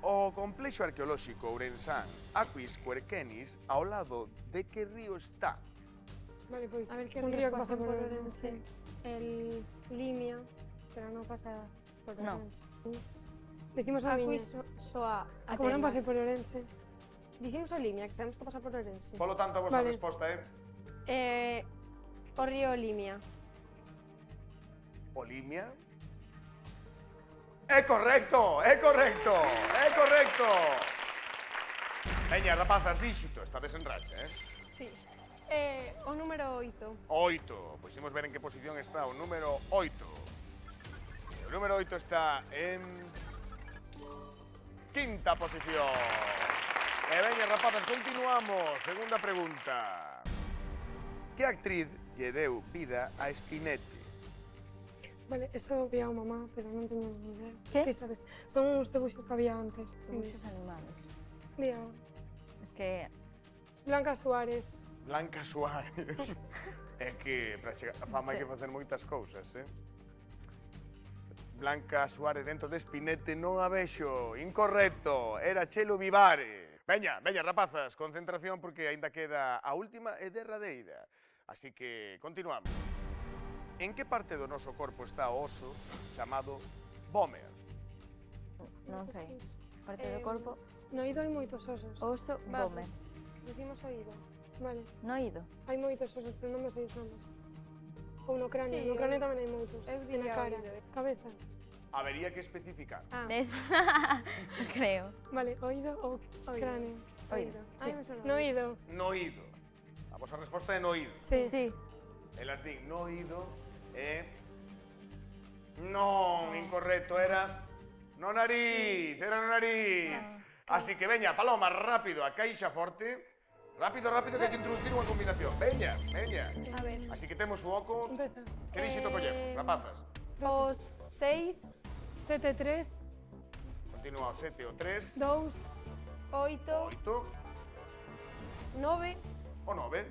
O complexo arqueolóxico ourensán Aquis Querquenis ao lado de que río está? Vale, pois, A ver que un río que pasa por Ourense. El Limia, pero non pasa por No. Ourense. Decimos a Miña. Aquis soa a Como non Temas. pase por Ourense. Dicimos o Limia, que sabemos que pasa por Ourense. Polo tanto, a vosa Vale. resposta é O río Limia. o Limia. É correcto, é correcto, é correcto. Veña, rapazas, díxito, estades en racha, Sí. O número 8. 8. Pois imos ver en que posición está o número 8. O número 8 está en quinta posición. E veña, rapazas, continuamos. Segunda pregunta. Que actriz lle deu vida a Spinetta? Vale, eso vía a mamá, pero non teño ni idea. Que? Ti sabes, son uns debuxos que había antes. Dibuixos animados. Día. Es que Blanca Suárez. Blanca Suárez. É que para chegar a fama hai que facer moitas cousas, Blanca Suárez dentro de Spinetta non a vexo. Incorrecto, era Chelo Vivare. Veña, veña, rapazas, concentración porque aínda queda a última e derradeira. Así que continuamos. En que parte do noso corpo está o oso chamado vómer? non sei. Parte do corpo, No oído hai moitos osos. oso, Vago. vómer. Decimos oído. Vale, No oído. hai moitos osos, pero non me sei os nomes. Ou no cráneo, Sí, no cráneo tamén hai moitos. eu E na diría cara, oído. cabeza. Habería que especificar. ¿Ves? Creo. Vale, oído ou cráneo. Oído. Ai, me sona. No oído. No oído. A vosa resposta é no oído. Sí. Sí. Elas din no oído e... Non, incorrecto, era no nariz, era no nariz. Así que veña, Paloma, rápido, a caixa forte. Rápido, rápido, que hai que introducir unha combinación. Veña, veña. A ver. Así que temos o oco. Empeza. Que díxito collemos, rapazas? O 6, 7, 3, Continúa o 7, o 3, 2, 8, 8, 9, o 9.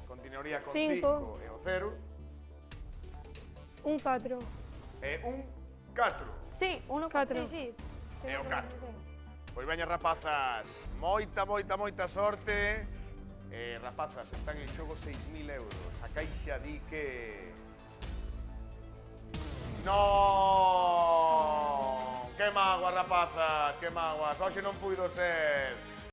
Continuaría con Cinco. 5 e o 0. 1, 4. E un 4. Sí, 1, Catro. sí. E o 4. Pois veña, rapazas, moita, moita, moita sorte. Rapazas, están en xogo 6.000 euros. A caixa di que... Non! Que mágoa, rapazas, que mágoas. Hoxe non puido ser.